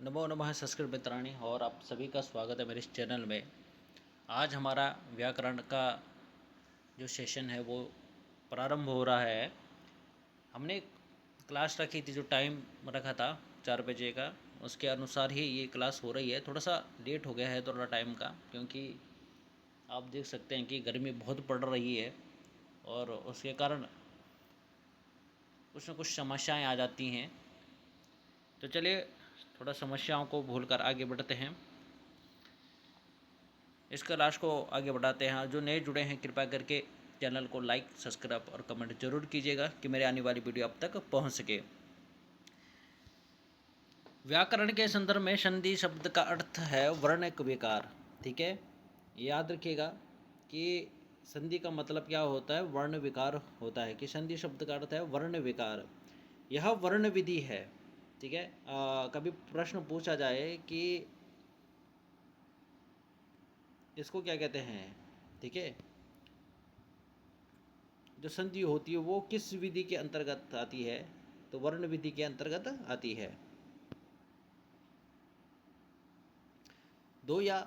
नमो नमः संस्कृत मित्राणी और आप सभी का स्वागत है मेरे इस चैनल में। आज हमारा व्याकरण का जो सेशन है वो प्रारंभ हो रहा है। हमने क्लास रखी थी, जो टाइम रखा था 4 बजे का, उसके अनुसार ही ये क्लास हो रही है। थोड़ा सा लेट हो गया है थोड़ा टाइम का, क्योंकि आप देख सकते हैं कि गर्मी बहुत पड़ रही है और उसके कारण कुछ न कुछ समस्याएं आ जाती हैं। तो चलिए थोड़ा समस्याओं को भूलकर आगे बढ़ते हैं, इस क्लास को आगे बढ़ाते हैं। जो नए जुड़े हैं कृपया करके चैनल को लाइक सब्सक्राइब और कमेंट जरूर कीजिएगा कि मेरे आने वाली वीडियो आप तक पहुंच सके। व्याकरण के संदर्भ में संधि शब्द का अर्थ है वर्णक विकार। ठीक है, याद रखिएगा कि संधि का मतलब क्या होता है, वर्ण विकार होता है। कि संधि शब्द का अर्थ है वर्ण विकार, यह वर्ण विधि है। ठीक है, कभी प्रश्न पूछा जाए कि इसको क्या कहते हैं, ठीक है, जो संधि होती है वो किस विधि के अंतर्गत आती है, तो वर्ण विधि के अंतर्गत आती है। दो या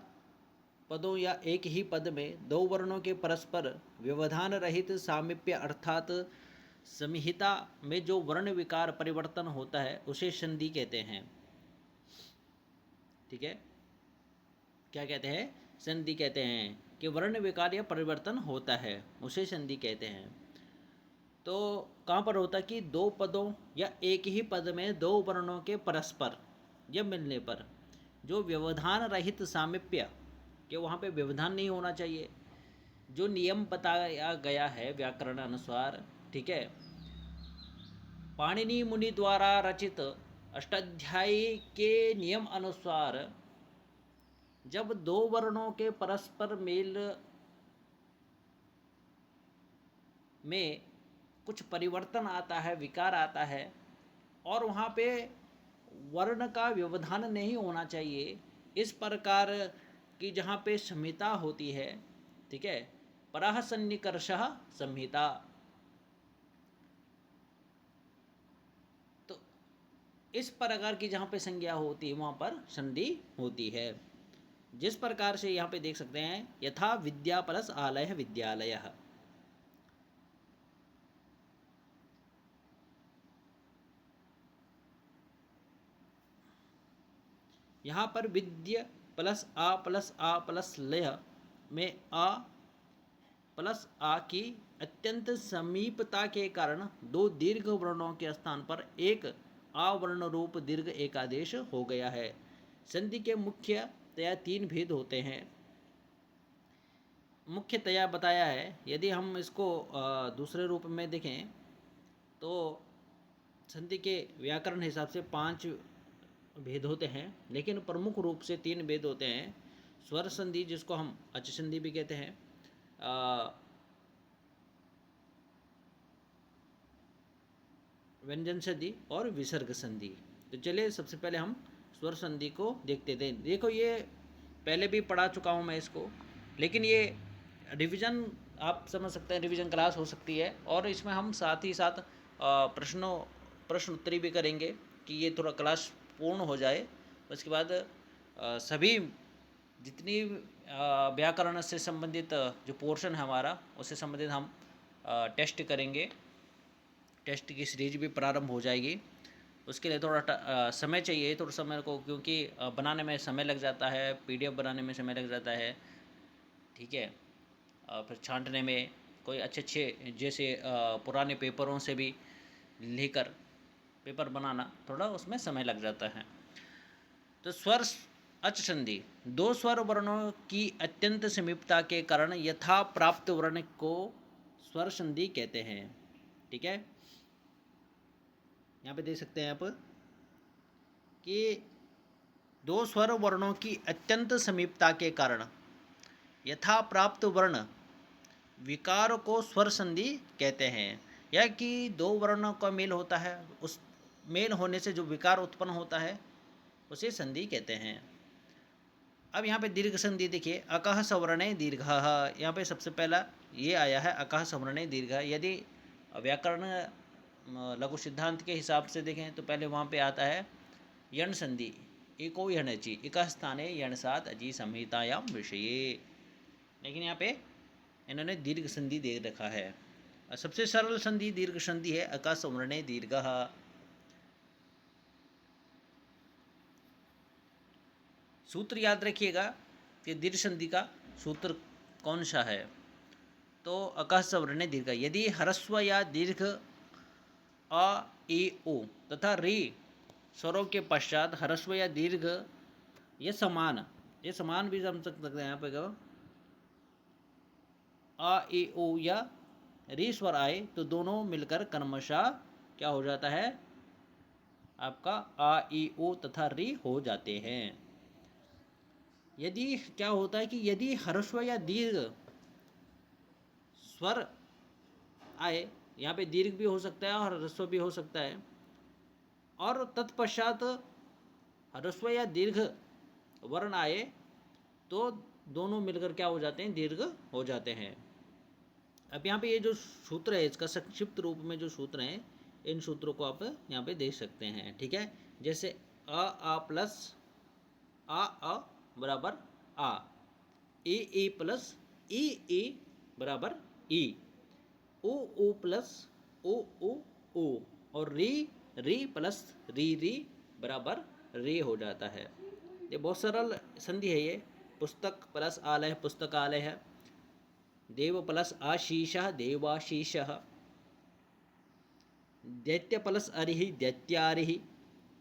पदों या एक ही पद में दो वर्णों के परस्पर व्यवधान रहित सामीप्य अर्थात संहिता में जो वर्ण विकार परिवर्तन होता है उसे संधि कहते हैं। ठीक है, क्या कहते हैं, संधि कहते हैं कि वर्ण विकार या परिवर्तन होता है उसे संधि कहते हैं। तो कहाँ पर होता है कि दो पदों या एक ही पद में दो वर्णों के परस्पर या मिलने पर जो व्यवधान रहित सामीप्य, कि वहाँ पे व्यवधान नहीं होना चाहिए, जो नियम बताया गया है व्याकरण अनुसार। ठीक है, पाणिनि मुनि द्वारा रचित अष्टाध्यायी के नियम अनुसार जब दो वर्णों के परस्पर मेल में कुछ परिवर्तन आता है, विकार आता है, और वहाँ पे वर्ण का व्यवधान नहीं होना चाहिए, इस प्रकार की जहाँ पे संहिता होती है। ठीक है, परः सन्निकर्षः संहिता, तो इस प्रकार की जहाँ पे संज्ञा होती है वहाँ पर संधि होती है। जिस प्रकार से यहाँ पे देख सकते हैं, यथा विद्या प्लस आलय विद्यालयः, यहाँ पर विद्य प्लस आ प्लस लय में आ प्लस आ की अत्यंत समीपता के कारण दो दीर्घ वर्णों के स्थान पर एक आवर्ण रूप दीर्घ एकादेश हो गया है। संधि के मुख्यतया तीन भेद होते हैं, मुख्यतया बताया है। यदि हम इसको दूसरे रूप में देखें तो संधि के व्याकरण हिसाब से 5 भेद होते हैं, लेकिन प्रमुख रूप से 3 भेद होते हैं। स्वर संधि, जिसको हम अच संधि भी कहते हैं, व्यंजन संधि और विसर्ग संधि। तो चलिए सबसे पहले हम स्वर संधि को देखते थे। देखो, ये पहले भी पढ़ा चुका हूँ मैं इसको, लेकिन ये रिवीजन आप समझ सकते हैं, रिवीजन क्लास हो सकती है। और इसमें हम साथ ही साथ प्रश्न उत्तरी भी करेंगे कि ये थोड़ा क्लास पूर्ण हो जाए। उसके बाद सभी जितनी व्याकरण से संबंधित जो पोर्शन है हमारा, उससे संबंधित हम टेस्ट करेंगे। टेस्ट की सीरीज भी प्रारंभ हो जाएगी। उसके लिए थोड़ा समय चाहिए, थोड़ा समय को, क्योंकि बनाने में समय लग जाता है, पीडीएफ बनाने में समय लग जाता है। ठीक है, फिर छांटने में कोई अच्छे अच्छे जैसे पुराने पेपरों से भी लेकर पेपर बनाना, थोड़ा उसमें समय लग जाता है। तो स्वर अच संधि, दो स्वर वर्णों की अत्यंत समीपता के कारण यथा प्राप्त वर्ण को स्वर संधि कहते हैं। ठीक है, यहाँ पे देख सकते हैं आप कि दो स्वर वर्णों की अत्यंत समीपता के कारण यथा प्राप्त वर्ण विकार को स्वर संधि कहते हैं। यह कि दो वर्णों का मेल होता है, उस मेल होने से जो विकार उत्पन्न होता है उसे संधि कहते हैं। अब यहाँ पे दीर्घ संधि देखिए, अकः सवर्णे दीर्घः, यहाँ पे सबसे पहला ये आया है अकः सवर्णे दीर्घ। यदि व्याकरण लघु सिद्धांत के हिसाब से देखें तो पहले वहाँ पे आता है यण संधि, एको यणचि इक स्थाने यणसात अजी संहितायां विषये। लेकिन यहाँ पे इन्होंने दीर्घ संधि दे रखा है। और सबसे सरल संधि दीर्घ संधि है अकस्मरणे दीर्घः। सूत्र याद रखिएगा कि दीर्घ संधि का सूत्र कौन सा है। तो अकस्मरणे दीर्घ, यदि ह्रस्व या दीर्घ अ ई उ तथा री स्वरों के पश्चात ह्रस्व या दीर्घ ये समान भी हम सकते हैं। यहाँ पे कहो अ ई उ या री स्वर आए तो दोनों मिलकर क्रमशः क्या हो जाता है, आपका आ ई उ तथा री हो जाते हैं। यदि क्या होता है कि यदि ह्रस्व या दीर्घ स्वर आए, यहाँ पे दीर्घ भी हो सकता है और ह्रस्व भी हो सकता है, और तत्पश्चात ह्रस्व या दीर्घ वर्ण आए तो दोनों मिलकर क्या हो जाते हैं, दीर्घ हो जाते हैं। अब यहाँ पे ये जो सूत्र है इसका संक्षिप्त रूप में जो सूत्र हैं, इन सूत्रों को आप यहाँ पे देख सकते हैं। ठीक है, जैसे आ प्लस आ बराबर आ, ई प्लस ई बराबर ई, उ प्लस उ और री प्लस री बराबर रे हो जाता है। ये बहुत सरल संधि है। ये पुस्तक प्लस आलय पुस्तकालय है, देव प्लस आशीषः देवाशीषः, दैत्य प्लस अरिहि दैत्यारिः,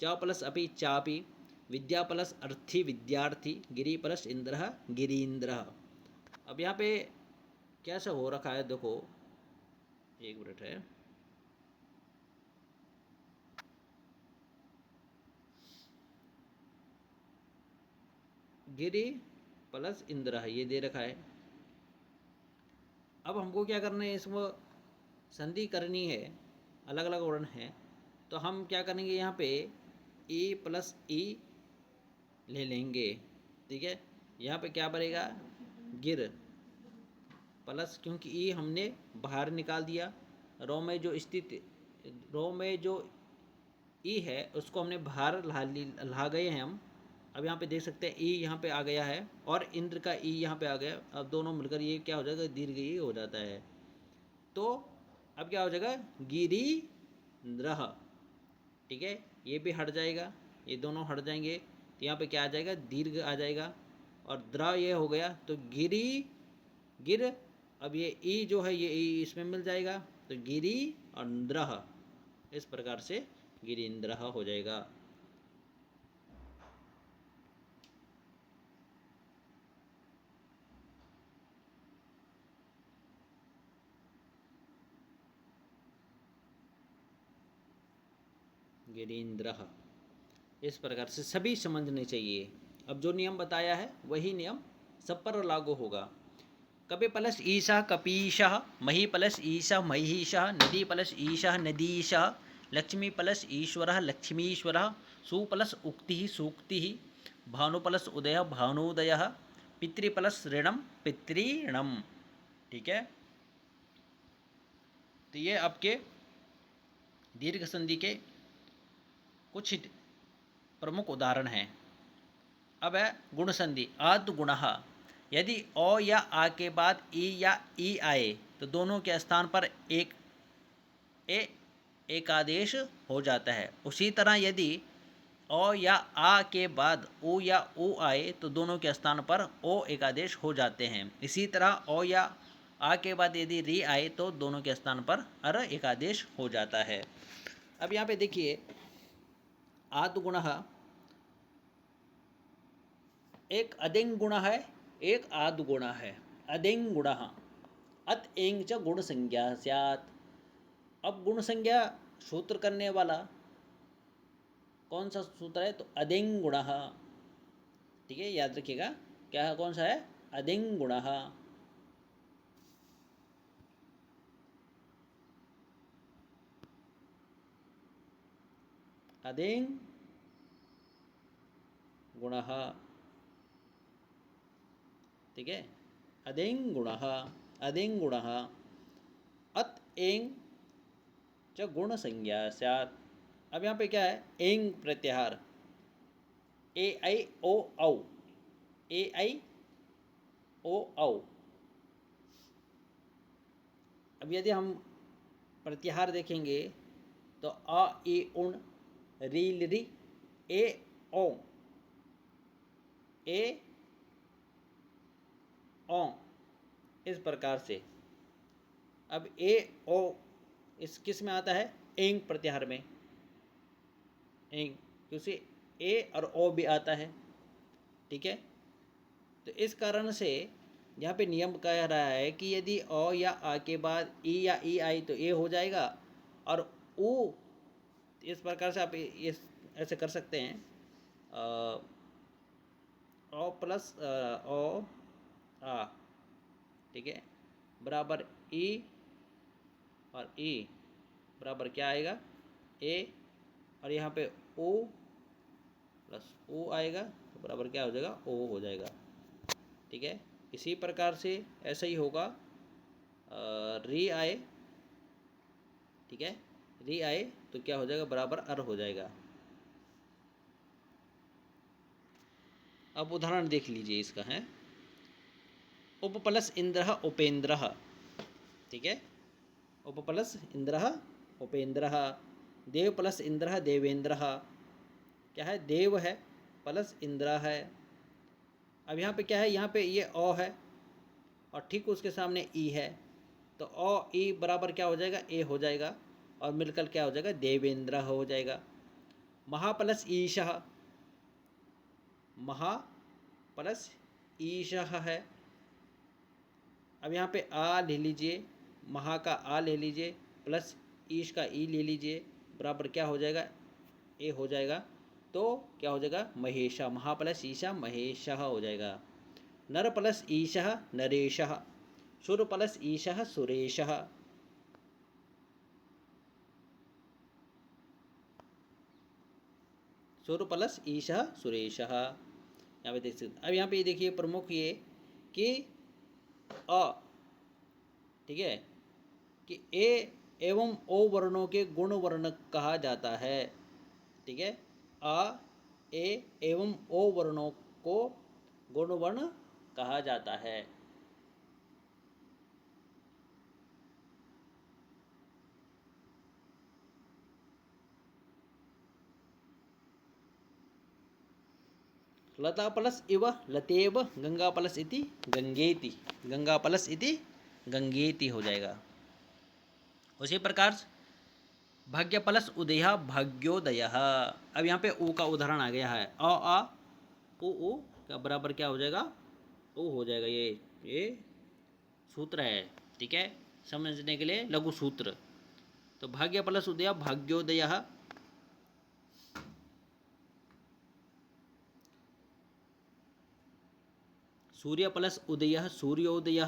च प्लस अपि चापि, विद्या प्लस अर्थी विद्यार्थी, गिरि प्लस इंद्रः गिरीन्द्रः। अब यहाँ पे कैसा हो रखा है देखो, एक मिनट है, गिरि प्लस इंद्र ये दे रखा है। अब हमको क्या करना है, इसमें संधि करनी है, अलग अलग वर्ण है, तो हम क्या करेंगे, यहाँ पे ए प्लस ई ले लेंगे। ठीक है, यहाँ पे क्या बनेगा, गिर प्लस, क्योंकि ई हमने बाहर निकाल दिया, रो में जो स्थित रो में जो ई है उसको हमने बाहर ला गए हैं हम। अब यहाँ पे देख सकते हैं ई यहाँ पे आ गया है और इंद्र का ई यहाँ पे आ गया। अब दोनों मिलकर ये क्या हो जाएगा, दीर्घ ई हो जाता है। तो अब क्या हो जाएगा, गिरीन्द्रः। ठीक है, ये भी हट जाएगा, ये दोनों हट जाएंगे, तो यहाँ पे क्या आ जाएगा, दीर्घ आ जाएगा, और द्र ये हो गया तो गिर। अब ये ई जो है ये ई इसमें मिल जाएगा, तो गिरी और द्रह, इस प्रकार से गिरीन्द्रः हो जाएगा। गिरीन्द्रः, इस प्रकार से सभी समझने चाहिए। अब जो नियम बताया है वही नियम सब पर लागू होगा। कपि प्लस ईशा कपीशः, मही प्लस ईशा महिषः, नदी प्लस ईशा नदीशः, लक्ष्मी प्लस ईश्वरः लक्ष्मीश्वरः, सु प्लस उक्तिः सूक्तिः, भानु प्लस उदयः भानुदयः, पितृ प्लस ऋणम पितृणम। ठीक है, तो ये आपके दीर्घ संधि के कुछ प्रमुख उदाहरण हैं। अब है गुण संधि, आद गुणः, यदि अ या आ के बाद ई या ई आए तो दोनों के स्थान पर एक आदेश हो जाता है। उसी तरह यदि अ या आ के बाद ओ या ओ आए तो दोनों के स्थान पर ओ एक आदेश हो जाते हैं। इसी तरह अ या आ के बाद यदि री आए तो दोनों के स्थान पर अर एक आदेश हो जाता है। अब यहाँ पे देखिए, आद गुणः एक अदिंग गुण है, एक आद गुण है। अदिंग गुण अत एंग च गुण संज्ञा स्यात्। अब गुण संज्ञा सूत्र करने वाला कौन सा सूत्र है, तो अदिंग गुण। ठीक है, याद रखिएगा क्या है, कौन सा है, अदिंग गुण। अदिंग गुण, ठीक है, अदिंग गुण, अदिंग गुण अत एंग च गुण संज्ञा स्यात्। अब यहाँ पे क्या है, एंग प्रत्याहार, ए आई ओ औ, ए आई ओ औ। अब यदि हम प्रत्याहार देखेंगे तो अ ई उण, री री, ए ओ, ए ओ, इस प्रकार से। अब ए ओ इस किस में आता है? एंग प्रत्याहार में, एंग, क्योंकि ए और ओ भी आता है, ठीक है। तो इस कारण से यहाँ पे नियम कह रहा है कि यदि अ या आ के बाद ई या ई आई तो ए हो जाएगा, और ऊ, इस प्रकार से आप इस ऐसे कर सकते हैं, ओ प्लस ओ आ, ठीक है, बराबर ई, और ई बराबर क्या आएगा? ए, और यहाँ पे ओ प्लस ओ आएगा, तो बराबर क्या हो जाएगा? ओ हो जाएगा, ठीक है। इसी प्रकार से ऐसा ही होगा, री आए, ठीक है, री आए तो क्या हो जाएगा? बराबर अर हो जाएगा। अब उदाहरण देख लीजिए इसका है, उप प्लस इंद्र उपेंद्र, ठीक है, उप प्लस इंद्र उपेंद्र, देव प्लस इंद्र देवेंद्र, क्या है? देव है प्लस इंद्र है। अब यहाँ पे क्या है? यहाँ पे ये अ है और ठीक उसके सामने ई है, तो अ ई बराबर क्या हो जाएगा? ए हो जाएगा, और मिलकर क्या हो जाएगा? देवेंद्र हो जाएगा। महा प्लस ईशः, महा प्लस ईशः है। अब यहाँ पे आ ले लीजिए, महा का आ ले लीजिए, प्लस ईश का ई ले लीजिए, बराबर क्या हो जाएगा? ए हो जाएगा। तो क्या हो जाएगा? महेशा, महा प्लस ईशा महेशः हो जाएगा। नर प्लस ईशः नरेशः, सुर प्लस ईशः सुरेशः, सुर प्लस ईशः सुरेशः, यहाँ पे देख सकते। अब यहाँ पे देखिए प्रमुख ये कि अ, ठीक है, कि ए एवं ओ वर्णों के गुण वर्ण कहा जाता है, ठीक है। अ ए एवं ओ वर्णों को गुण वर्ण कहा जाता है। लता प्लस इव लतेव, गंगा प्लस इति गंगेति, गंगा प्लस इति गंगेति हो जाएगा। उसी प्रकार भाग्य प्लस उदय भाग्योदय। अब यहाँ पे ऊ का उदाहरण आ गया है, अ आ ऊ का बराबर क्या हो जाएगा? ऊ हो जाएगा। ये सूत्र है, ठीक है, समझने के लिए लघु सूत्र। तो भाग्य प्लस उदय भाग्योदय, सूर्य प्लस उदय सूर्योदय,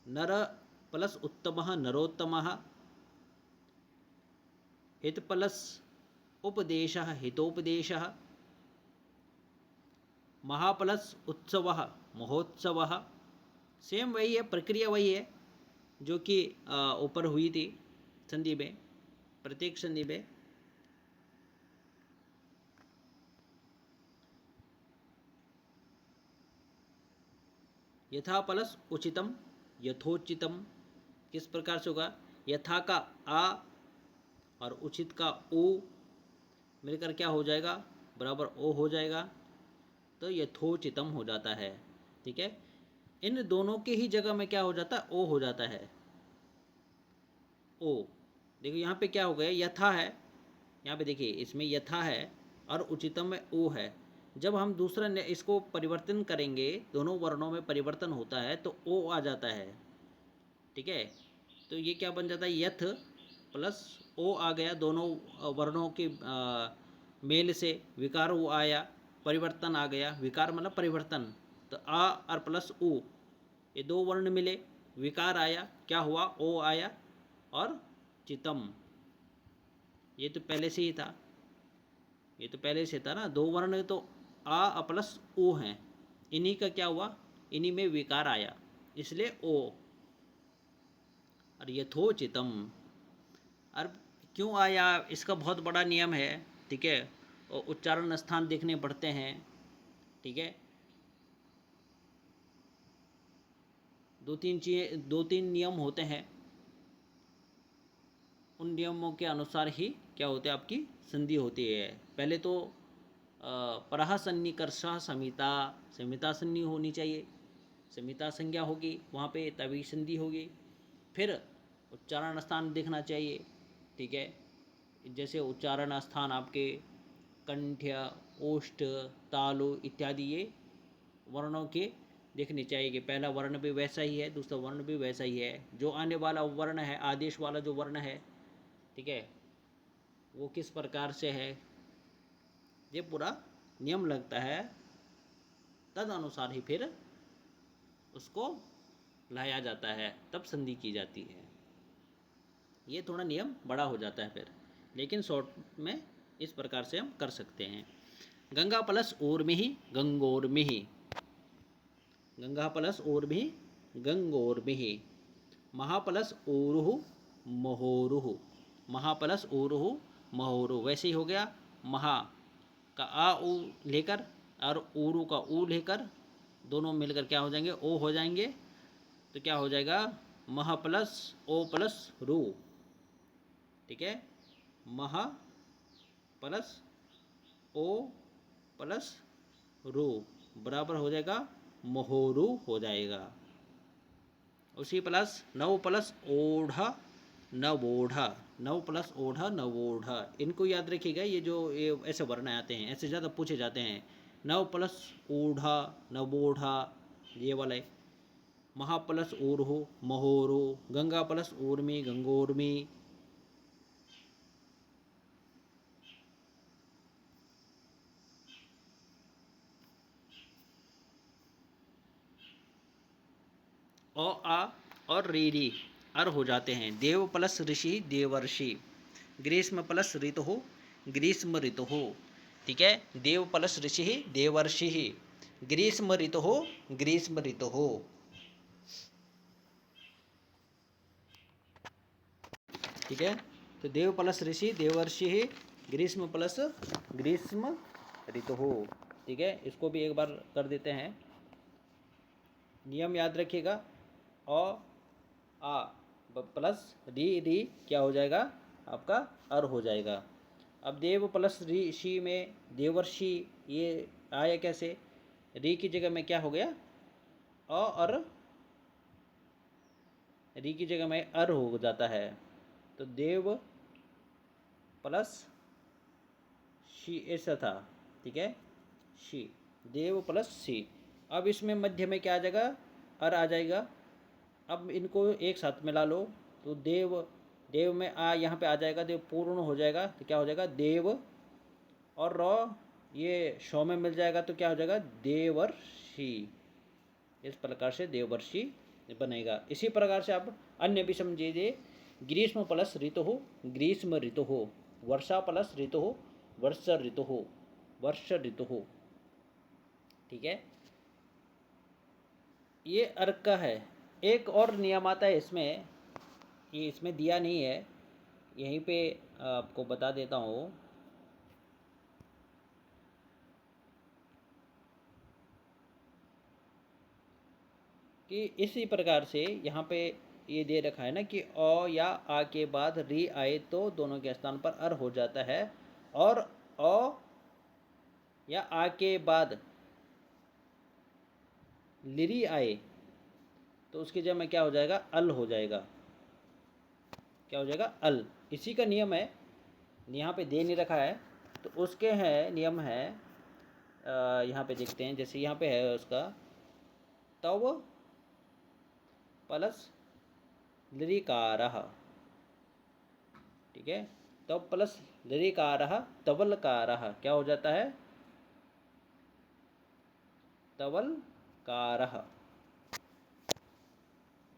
नर प्लस उत्तम नरोत्तम, हित प्लस उपदेश हितोपदेश, महा प्लस उत्सव महोत्सव। सेम वही है, प्रक्रिया वही है जो कि ऊपर हुई थी संधि में, प्रत्येक संधि में। यथा प्लस उचितम यथोचितम, किस प्रकार से होगा? यथा का आ और उचित का ओ मिलकर क्या हो जाएगा? बराबर ओ हो जाएगा, तो यथोचितम हो जाता है, ठीक है। इन दोनों के ही जगह में क्या हो जाता है? ओ हो जाता है, ओ। देखो यहाँ पे क्या हो गया? यथा है, यहाँ पे देखिए इसमें यथा है और उचितम में ओ है। जब हम दूसरा इसको परिवर्तन करेंगे, दोनों वर्णों में परिवर्तन होता है तो ओ आ जाता है, ठीक है। तो ये क्या बन जाता है? यथ प्लस ओ आ गया, दोनों वर्णों के मेल से विकार ओ आया, परिवर्तन आ गया। विकार मतलब परिवर्तन, तो आ और प्लस ओ ये दो वर्ण मिले, विकार आया, क्या हुआ? ओ आया, और चितम, ये तो पहले से ही था, ये तो पहले से था ना, दो वर्ण तो आ प्लस ओ हैं, इन्हीं का क्या हुआ? इन्हीं में विकार आया, इसलिए ओ। और यथोचितम, और क्यों आया? इसका बहुत बड़ा नियम है, ठीक है, और उच्चारण स्थान देखने पड़ते हैं, ठीक है। दो तीन नियम होते हैं, उन नियमों के अनुसार ही क्या होते हैं, आपकी संधि होती है। पहले तो परः सन्निकर्षः समिता, समिता संधि होनी चाहिए, समिता संज्ञा होगी वहाँ पे, तभी संधि होगी। फिर उच्चारण स्थान देखना चाहिए, ठीक है। जैसे उच्चारण स्थान आपके कंठ्य, ओष्ठ, तालु इत्यादि ये वर्णों के देखने चाहिए कि पहला वर्ण भी वैसा ही है, दूसरा वर्ण भी वैसा ही है, जो आने वाला वर्ण है, आदेश वाला जो वर्ण है, ठीक है, वो किस प्रकार से है, ये पूरा नियम लगता है। तद अनुसार ही फिर उसको लाया जाता है, तब संधि की जाती है। ये थोड़ा नियम बड़ा हो जाता है फिर, लेकिन शॉर्ट में इस प्रकार से हम कर सकते हैं। गंगा प्लस ऊर्मिः गंगोर्मिः, गंगा प्लस ऊर्मिः गंगोर्मिः, महा प्लस ऊरुः महोरुः, महा प्लस ऊरुः महोरुः। वैसे ही हो गया, महा का आ ऊ लेकर और ऊरु का ऊ लेकर दोनों मिलकर क्या हो जाएंगे, ओ हो जाएंगे। तो क्या हो जाएगा, मह प्लस ओ प्लस रू, ठीक है, महा प्लस ओ प्लस रू बराबर हो जाएगा महोरू हो जाएगा। उसी प्लस नव प्लस ओढ़ा नवोढ़ा, नव प्लस ओढ़ा नवोढ़ा, इनको याद रखिएगा। ये जो ये ऐसे वर्ण आते हैं, ऐसे ज़्यादा पूछे जाते हैं। नव प्लस ओढ़ा नवोढ़ा, ये वाला है। महा प्लस ऊर्हो महोरो, गंगा प्लस ऊर्मी गंगोर्मी, ओ आ और री अर हो जाते हैं। देव प्लस ऋषि देवर्षि, ग्रीष्म प्लस ऋतु ग्रीष्म ऋतु, ठीक है। देव प्लस ऋषि देवर्षि, ग्रीष्म ऋतु ग्रीष्म ऋतु, ठीक है। तो देव प्लस ऋषि देवर्षि ग्रीष्म प्लस ग्रीष्म ऋतु, ठीक है। इसको भी एक बार कर देते हैं। नियम याद रखिएगा, अ आ प्लस री क्या हो जाएगा, आपका अर हो जाएगा। अब देव प्लस ऋषि में देवर्षि, ये आया कैसे, री की जगह में क्या हो गया, अ और री की जगह में अर हो जाता है। तो देव प्लस शी ऐसा था, ठीक है, शी, देव प्लस शी। अब इसमें मध्य में क्या आ जाएगा, अर आ जाएगा। अब इनको एक साथ मिला लो, तो देव, देव में आ यहाँ पे आ जाएगा, देव पूर्ण हो जाएगा, तो क्या हो जाएगा देव, और र ये शौ में मिल जाएगा, तो क्या हो जाएगा देवर्षि। इस प्रकार से देवर्षि बनेगा। इसी प्रकार से आप अन्य भी समझिए। ग्रीष्म प्लस ऋतु ग्रीष्म ऋतु, वर्षा प्लस ऋतु वर्ष ऋतु वर्ष ऋतु, ठीक है। ये अर्क का है। एक और नियम आता है इसमें, ये इसमें दिया नहीं है, यहीं पे आपको बता देता हूँ। कि इसी प्रकार से यहाँ पे ये दे रखा है ना कि अ या आ के बाद री आए तो दोनों के स्थान पर अर हो जाता है, और अ या आ के बाद लिरी आए तो उसकी जगह में क्या हो जाएगा, अल हो जाएगा। क्या हो जाएगा, अल। इसी का नियम है, यहाँ पे दे नहीं रखा है, तो उसके है नियम है। यहाँ पे देखते हैं, जैसे यहाँ पे है उसका तव प्लस लिरिकारः, ठीक है, तव प्लस लिरिकारः तवलकारः, क्या हो जाता है तवलकारः।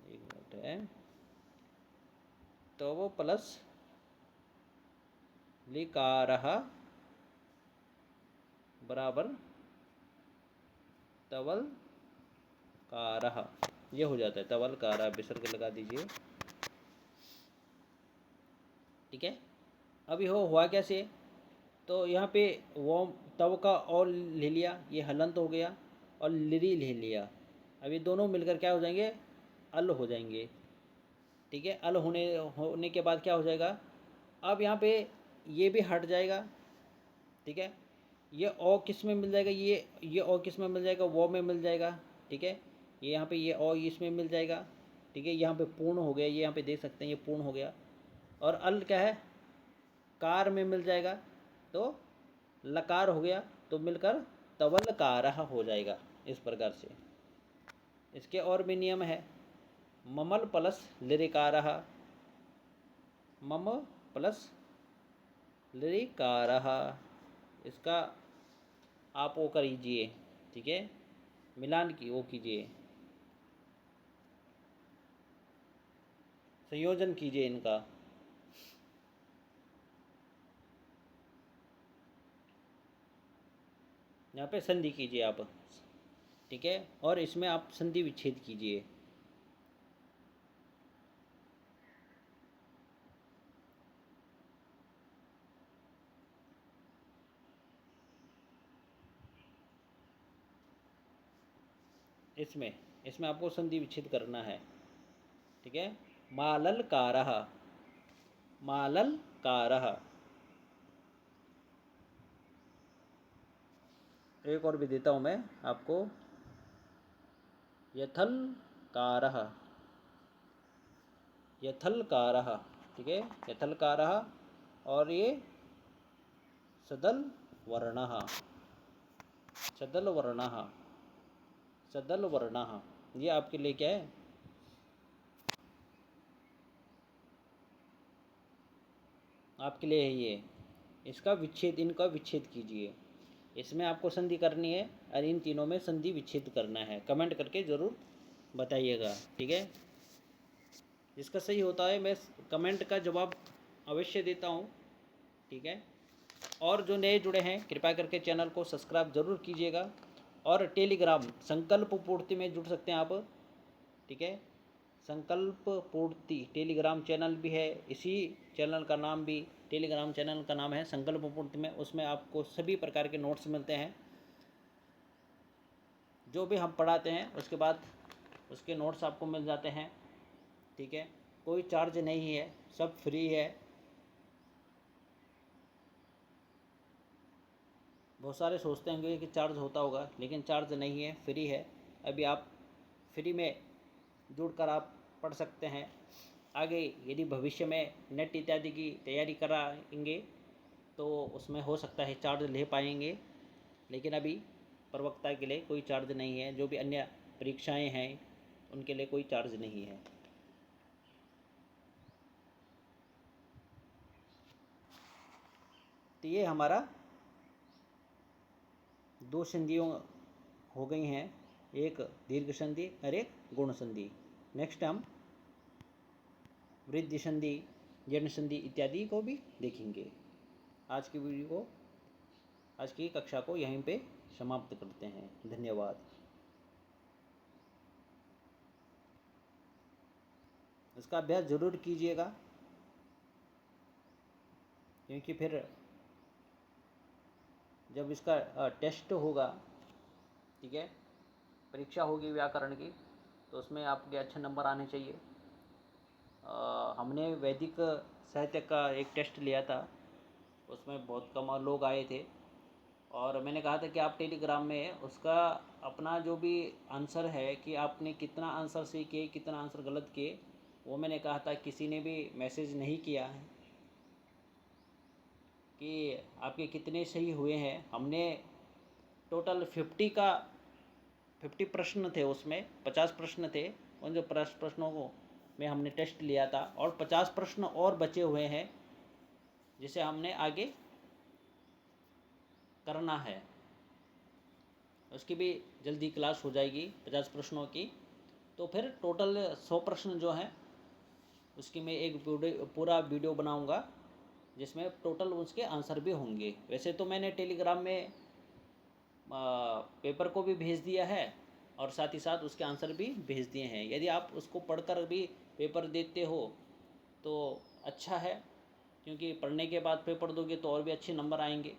एक मिनट है, तव प्लस लिकारः बराबर तवलकारः, ये हो जाता है तवलकारः, विसर्ग लगा दीजिए, ठीक है। अब ये हुआ कैसे, तो यहाँ पे वो तव का और ले लिया, ये हलंत हो गया, और लिरी ले लिया। अब ये दोनों मिलकर क्या हो जाएंगे, अल हो जाएंगे। ठीक है, अल होने के बाद क्या हो जाएगा, अब यहाँ पे ये भी हट जाएगा। ठीक है, ये ओ किस में मिल जाएगा, ये ओ किस में मिल जाएगा, वो में मिल जाएगा। ठीक है, ये यहाँ पे ये ओ इसमें मिल जाएगा। ठीक है, यहाँ पे पूर्ण हो गया, ये यहाँ पे देख सकते हैं ये पूर्ण हो गया। और अल क्या है, कार में मिल जाएगा, तो लकार हो गया, तो मिलकर तवल कारह हो जाएगा। इस प्रकार से इसके और भी नियम है। ममल प्लस लिरिकारह, मम प्लस लिरिकारह, इसका आप वो करीजिए। ठीक है, मिलान की वो कीजिए, संयोजन कीजिए इनका। यहाँ पे संधि कीजिए आप। ठीक है, और इसमें आप संधि विच्छेद कीजिए। इसमें इसमें आपको संधि विच्छेद करना है। ठीक है, मालल कारह, मालल कारह। एक और भी देता हूँ मैं आपको, यथल कारह, यथल कारह। ठीक है, यथल कारह, और ये सदल वर्णः, सदल वर्णः, सदल वर्णः, ये आपके लिए क्या है, आपके लिए है ये। इसका विच्छेद, इनका विच्छेद कीजिए। इसमें आपको संधि करनी है और इन तीनों में संधि विच्छेद करना है। कमेंट करके ज़रूर बताइएगा। ठीक है, जिसका सही होता है मैं कमेंट का जवाब अवश्य देता हूँ। ठीक है, और जो नए जुड़े हैं कृपया करके चैनल को सब्सक्राइब ज़रूर कीजिएगा, और टेलीग्राम संकल्प पूर्ति में जुड़ सकते हैं आप। ठीक है, संकल्प पूर्ति टेलीग्राम चैनल भी है, इसी चैनल का नाम भी, टेलीग्राम चैनल का नाम है संकल्प पूर्ति में। उसमें आपको सभी प्रकार के नोट्स मिलते हैं, जो भी हम पढ़ाते हैं उसके बाद उसके नोट्स आपको मिल जाते हैं। ठीक है, कोई चार्ज नहीं है, सब फ्री है। बहुत सारे सोचते होंगे कि चार्ज होता होगा, लेकिन चार्ज नहीं है, फ्री है। अभी आप फ्री में जुड़कर आप पढ़ सकते हैं। आगे यदि भविष्य में नेट इत्यादि की तैयारी कराएंगे तो उसमें हो सकता है चार्ज ले पाएंगे, लेकिन अभी प्रवक्ता के लिए कोई चार्ज नहीं है। जो भी अन्य परीक्षाएं हैं उनके लिए कोई चार्ज नहीं है। तो ये हमारा दो संधियों हो गई हैं, एक दीर्घ संधि और एक गुण संधि। नेक्स्ट हम वृद्धि संधि, जन संधि इत्यादि को भी देखेंगे। आज की वीडियो को, आज की कक्षा को यहीं पे समाप्त करते हैं। धन्यवाद। इसका अभ्यास ज़रूर कीजिएगा, क्योंकि फिर जब इसका टेस्ट होगा, ठीक है, परीक्षा होगी व्याकरण की, तो उसमें आपके अच्छे नंबर आने चाहिए। हमने वैदिक साहित्य का एक टेस्ट लिया था, उसमें बहुत कम लोग आए थे, और मैंने कहा था कि आप टेलीग्राम में उसका अपना जो भी आंसर है कि आपने कितना आंसर सही किए, कितना आंसर गलत किए, वो मैंने कहा था। किसी ने भी मैसेज नहीं किया है कि आपके कितने सही हुए हैं। हमने टोटल 50 प्रश्न थे, उसमें 50 प्रश्न थे। उन जो प्रश्नों को में हमने टेस्ट लिया था, और 50 प्रश्न और बचे हुए हैं जिसे हमने आगे करना है। उसकी भी जल्दी क्लास हो जाएगी 50 प्रश्नों की। तो फिर टोटल 100 प्रश्न जो हैं उसकी मैं एक पूरा वीडियो बनाऊंगा, जिसमें टोटल उसके आंसर भी होंगे। वैसे तो मैंने टेलीग्राम में पेपर को भी भेज दिया है, और साथ ही साथ उसके आंसर भी भेज दिए हैं। यदि आप उसको पढ़कर भी पेपर देते हो तो अच्छा है, क्योंकि पढ़ने के बाद पेपर दोगे तो और भी अच्छे नंबर आएंगे।